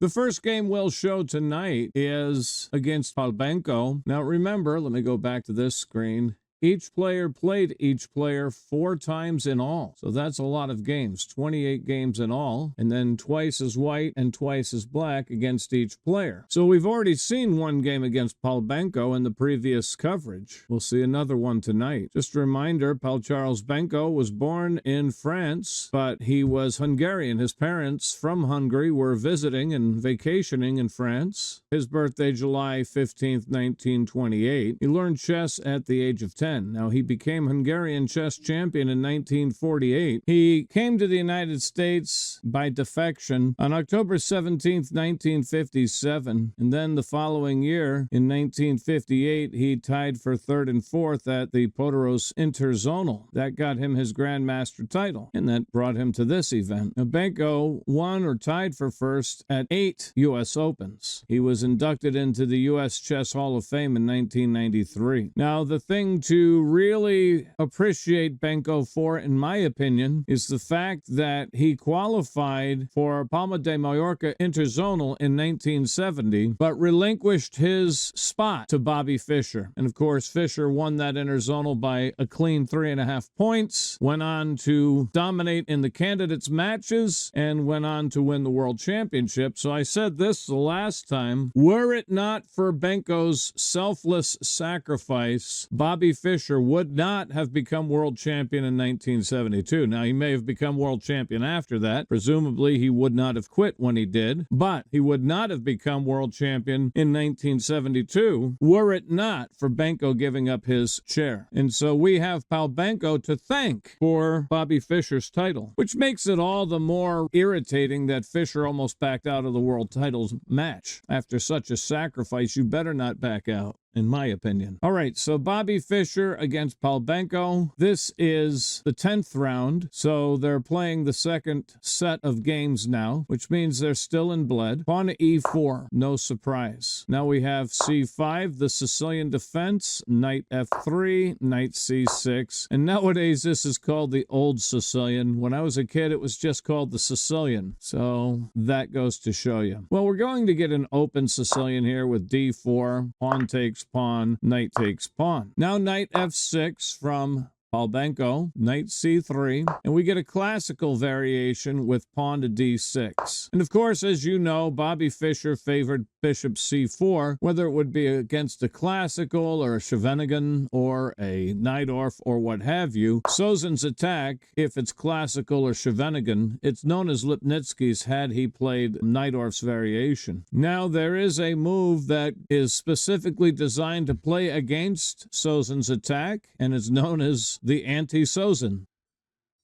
The first game we'll show tonight is against Benkő. Now remember, let me go back to this screen. Each player played each player 4 times in all. So that's a lot of games, 28 games in all, and then twice as white and twice as black against each player. So we've already seen one game against Benkő in the previous coverage. We'll see another one tonight. Just a reminder, Charles Benkő was born in France, but he was Hungarian. His parents from Hungary were visiting and vacationing in France. His birthday, July 15th, 1928. He learned chess at the age of 10. Now, he became Hungarian chess champion in 1948. He came to the United States by defection on October 17, 1957, and then the following year, in 1958, he tied for 3rd and 4th at the Poderos Interzonal. That got him his Grandmaster title, and that brought him to this event. Now, Benkő won or tied for first at 8 U.S. Opens. He was inducted into the U.S. Chess Hall of Fame in 1993. Now, the thing to really appreciate Benkő for, in my opinion, is the fact that he qualified for Palma de Mallorca Interzonal in 1970, but relinquished his spot to Bobby Fischer. And of course, Fischer won that Interzonal by a clean 3.5 points, went on to dominate in the candidates matches, and went on to win the World Championship. So I said this the last time, were it not for Benkö's selfless sacrifice, Bobby Fischer would not have become world champion in 1972. Now, he may have become world champion after that. Presumably, he would not have quit when he did, but he would not have become world champion in 1972 were it not for Benkő giving up his chair. And so we have Benkő to thank for Bobby Fischer's title, which makes it all the more irritating that Fischer almost backed out of the world titles match. After such a sacrifice, you better not back out, in my opinion. All right, so Bobby Fischer against Benkő. This is the 10th round, so they're playing the second set of games now, which means they're still in Bled. Pawn to e4, no surprise. Now we have c5, the Sicilian defense, knight f3, knight c6, and nowadays this is called the old Sicilian. When I was a kid, it was just called the Sicilian, so that goes to show you. Well, we're going to get an open Sicilian here with d4, pawn takes pawn, knight takes pawn. Now knight f6 from Benkő, knight c3, and we get a classical variation with pawn to d6. And of course, as you know, Bobby Fischer favored bishop c4, whether it would be against a classical or a Scheveningen or a Najdorf or what have you. Sozan's attack, if it's classical or Scheveningen, it's known as Lipnitsky's had he played Najdorf's variation. Now, there is a move that is specifically designed to play against Sozan's attack, and is known as the anti-Sozan.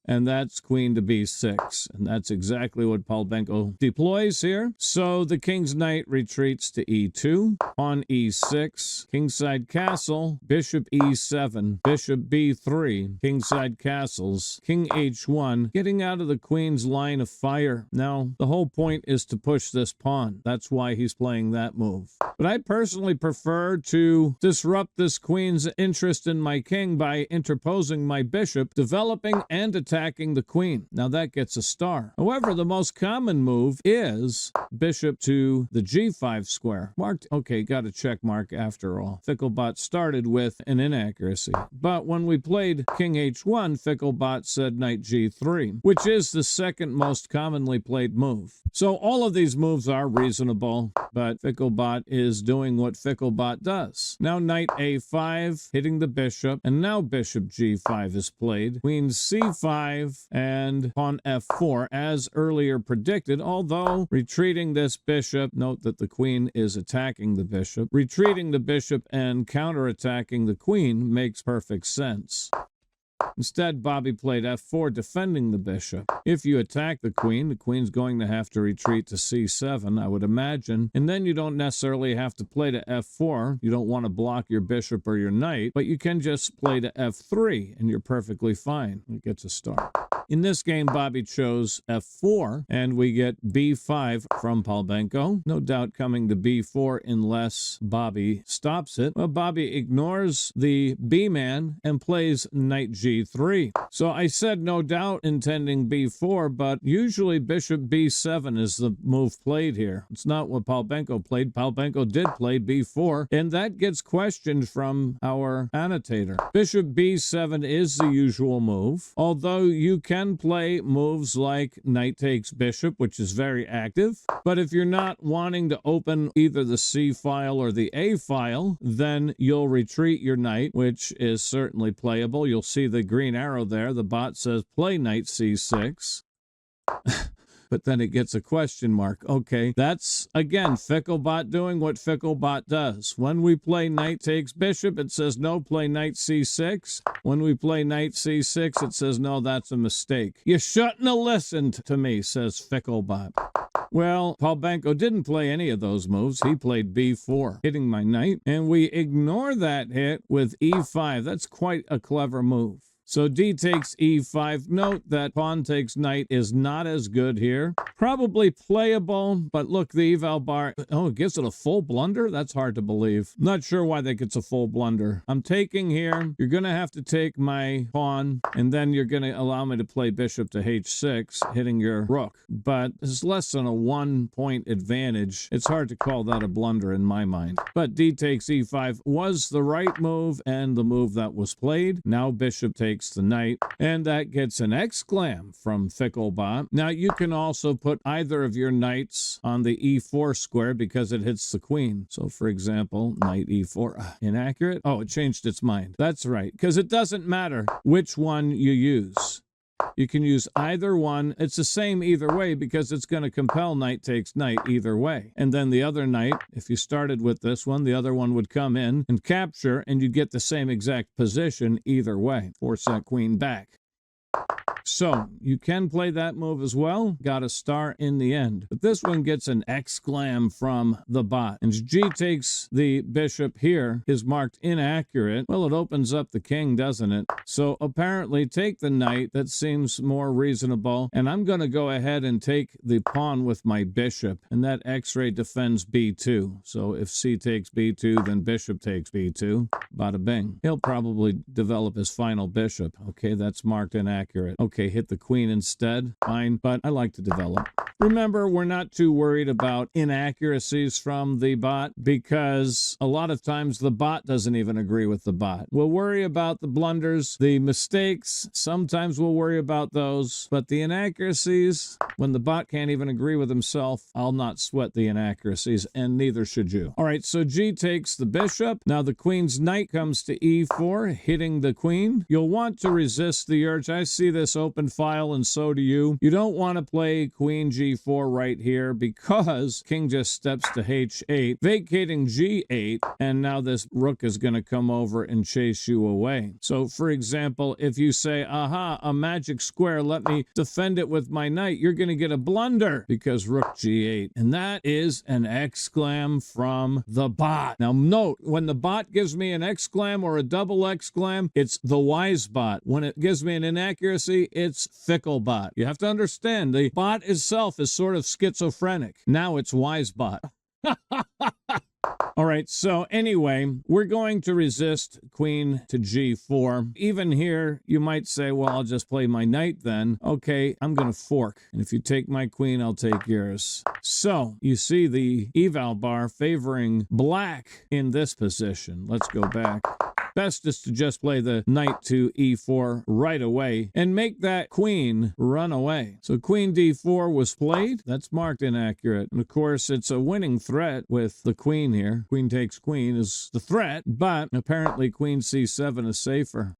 And that's queen to b6. And that's exactly what Benkő deploys here. So the king's knight retreats to e2, pawn e6, kingside castle, bishop e7, bishop b3, kingside castles, king h1, getting out of the queen's line of fire. Now, the whole point is to push this pawn. That's why he's playing that move. But I personally prefer to disrupt this queen's interest in my king by interposing my bishop, developing and attacking the queen. Now that gets a star. However, the most common move is bishop to the g5 square. Marked, okay, got a check mark after all. Ficklebot started with an inaccuracy. But when we played king h1, Ficklebot said knight g3, which is the second most commonly played move. So all of these moves are reasonable, but Ficklebot is doing what Ficklebot does. Now knight a5, hitting the bishop, and now bishop g5 is played. Queen c5 and pawn f4, as earlier predicted, although retreating this bishop, note that the queen is attacking the bishop, retreating the bishop and counterattacking the queen makes perfect sense. Instead, Bobby played f4, defending the bishop. If you attack the queen's going to have to retreat to c7, I would imagine. And then you don't necessarily have to play to f4. You don't want to block your bishop or your knight, but you can just play to f3, and you're perfectly fine. It gets a star. In this game, Bobby chose f4, and we get b5 from Benkő. No doubt coming to b4 unless Bobby stops it. Well, Bobby ignores the b-man and plays knight g5. g3. So I said no doubt intending b4, but usually bishop b7 is the move played here. It's not what Palbenko played. Palbenko did play b4, and that gets questioned from our annotator. Bishop b7 is the usual move, although you can play moves like knight takes bishop, which is very active. But if you're not wanting to open either the C file or the A file, then you'll retreat your knight, which is certainly playable. You'll see the green arrow there. The bot says play knight c6. But then it gets a question mark. Okay, that's, again, Ficklebot doing what Ficklebot does. When we play knight takes bishop, it says no, play knight c6. When we play knight c6, it says no, that's a mistake. You shouldn't have listened to me, says Ficklebot. Well, Palbenko didn't play any of those moves. He played b4, hitting my knight, and we ignore that hit with e5. That's quite a clever move. So d takes e5. Note that pawn takes knight is not as good here. Probably playable, but look, the eval bar, oh, it gives it a full blunder? That's hard to believe. Not sure why that gets a full blunder. I'm taking here. You're going to have to take my pawn, and then you're going to allow me to play bishop to h6, hitting your rook. But it's less than a 1-point advantage. It's hard to call that a blunder in my mind. But d takes e5 was the right move and the move that was played. Now bishop takes the knight, and that gets an exclam from Ficklebot. Now you can also put either of your knights on the e4 square because it hits the queen. So for example, knight e4, inaccurate. Oh, it changed its mind. That's right, because it doesn't matter which one you use. You can use either one. It's the same either way because it's going to compel knight takes knight either way. And then the other knight, if you started with this one, the other one would come in and capture, and you get the same exact position either way. Force that queen back. So you can play that move as well. Got a star in the end. But this one gets an exclam from the bot. And g takes the bishop here is marked inaccurate. Well, it opens up the king, doesn't it? So apparently take the knight. That seems more reasonable. And I'm going to go ahead and take the pawn with my bishop. And that x-ray defends b2. So if c takes b2, then bishop takes b2. Bada bing. He'll probably develop his final bishop. Okay, that's marked inaccurate. Okay, hit the queen instead. Fine, but I like to develop. Remember, we're not too worried about inaccuracies from the bot because a lot of times the bot doesn't even agree with the bot. We'll worry about the blunders, the mistakes. Sometimes we'll worry about those, but the inaccuracies, when the bot can't even agree with himself, I'll not sweat the inaccuracies, and neither should you. All right, so g takes the bishop. Now the queen's knight comes to e4, hitting the queen. You'll want to resist the urge. I see this open file, and so do you. You don't want to play queen g4 right here because king just steps to h8, vacating g8, and now this rook is going to come over and chase you away. So for example, if you say, aha, a magic square, let me defend it with my knight, you're going to get a blunder because rook g8, and that is an exclam from the bot. Now note, when the bot gives me an exclam or a double exclam, it's the wise bot. When it gives me an inaccuracy, it's Ficklebot. You have to understand, the bot itself is sort of schizophrenic. Now it's Wisebot. All right, so anyway, we're going to resist queen to g4. Even here, you might say, well, I'll just play my knight then. Okay, I'm going to fork. And if you take my queen, I'll take yours. So you see the eval bar favoring black in this position. Let's go back. Best is to just play the knight to e4 right away and make that queen run away. So queen d4 was played. That's marked inaccurate. And of course, it's a winning threat with the queen here. Queen takes queen is the threat, but apparently queen c7 is safer.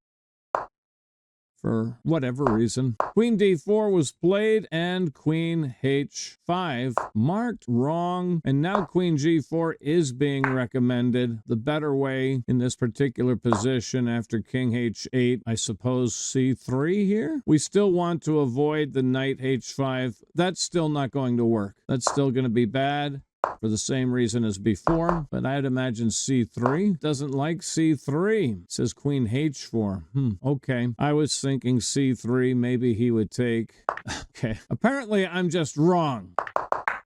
For whatever reason. Queen d4 was played and queen h5 marked wrong, and now queen g4 is being recommended. The better way in this particular position after king h8, I suppose c3 here. We still want to avoid the knight h5. That's still not going to work. That's still going to be bad. For the same reason as before, but I'd imagine c3 doesn't like c3. It says queen h4. Okay. I was thinking c3, maybe he would take. Okay. Apparently, I'm just wrong.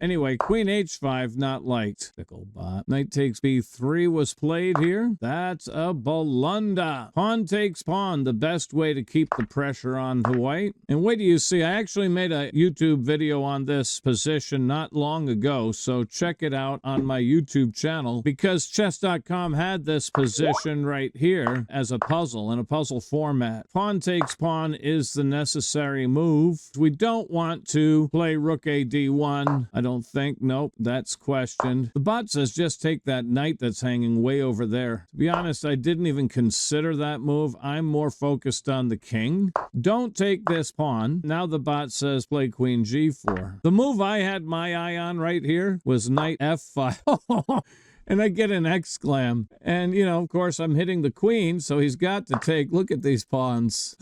Anyway, queen h5 not liked. Fickle bot. Knight takes b3 was played here. That's a blunder. Pawn takes pawn, the best way to keep the pressure on to white. And wait till you see, I actually made a YouTube video on this position not long ago, so check it out on my YouTube channel, because chess.com had this position right here as a puzzle, in a puzzle format. Pawn takes pawn is the necessary move. We don't want to play rook a d1, I don't think. Nope, that's questioned. The bot says just take that knight that's hanging way over there. To be honest, I didn't even consider that move. I'm more focused on the king. Don't take this pawn. Now the bot says play queen g4. The move I had my eye on right here was knight f5. And I get an exclam. And, you know, of course, I'm hitting the queen, so he's got to take, look at these pawns.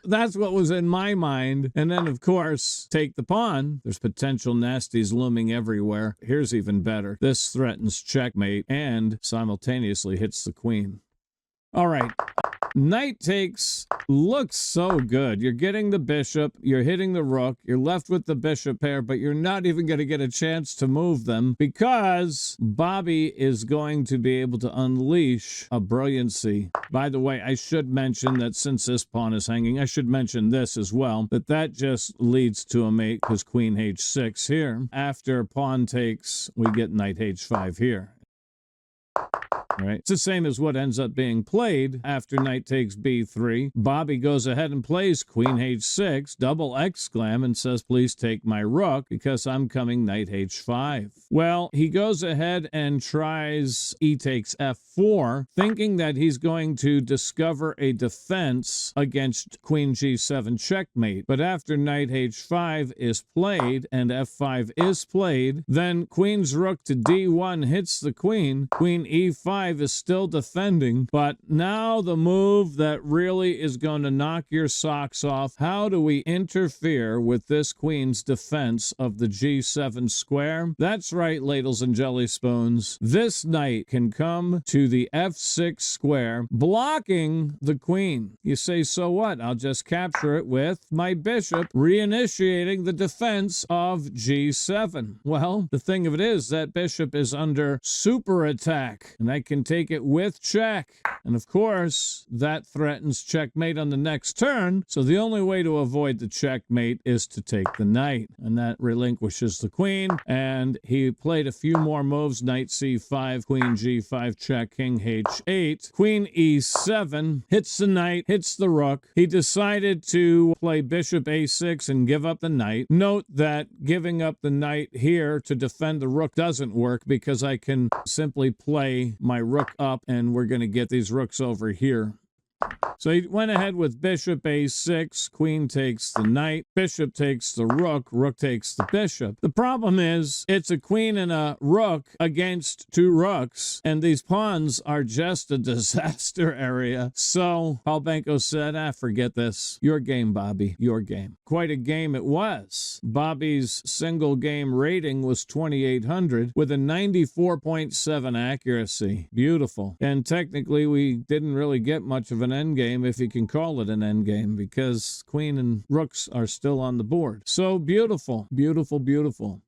That's what was in my mind. And then, of course, take the pawn. There's potential nasties looming everywhere. Here's even better. This threatens checkmate and simultaneously hits the queen. All right. Knight takes looks so good. You're getting the bishop, you're hitting the rook, you're left with the bishop pair, but you're not even going to get a chance to move them because Bobby is going to be able to unleash a brilliancy. By the way, I should mention that since this pawn is hanging, I should mention this as well, that just leads to a mate because queen h6 here. After pawn takes, we get knight h5 here. Right. It's the same as what ends up being played after knight takes b3. Bobby goes ahead and plays queen h6, double exclam, and says, please take my rook because I'm coming knight h5. Well, he goes ahead and tries e takes f4, thinking that he's going to discover a defense against queen g7 checkmate. But after knight h5 is played and f5 is played, then queen's rook to d1 hits the queen. Queen e5 is still defending, but now the move that really is going to knock your socks off. How do we interfere with this queen's defense of the g7 square? That's right, ladles and jelly spoons. This knight can come to the f6 square, blocking the queen. You say, so what? I'll just capture it with my bishop, reinitiating the defense of g7. Well, the thing of it is that bishop is under super attack, and I can take it with check. And of course, that threatens checkmate on the next turn. So the only way to avoid the checkmate is to take the knight. And that relinquishes the queen. And he played a few more moves. Knight c5, queen g5 check, king h8, queen e7, hits the knight, hits the rook. He decided to play bishop a6 and give up the knight. Note that giving up the knight here to defend the rook doesn't work because I can simply play my rook up and we're going to get these rooks over here. So he went ahead with bishop a6, queen takes the knight, bishop takes the rook, rook takes the bishop. The problem is it's a queen and a rook against two rooks, and these pawns are just a disaster area. So Benkő said, forget this. Your game, Bobby, your game. Quite a game it was. Bobby's single game rating was 2,800 with a 94.7 accuracy. Beautiful. And technically we didn't really get much of an endgame, if you can call it an endgame, because queen and rooks are still on the board. So beautiful, beautiful, beautiful.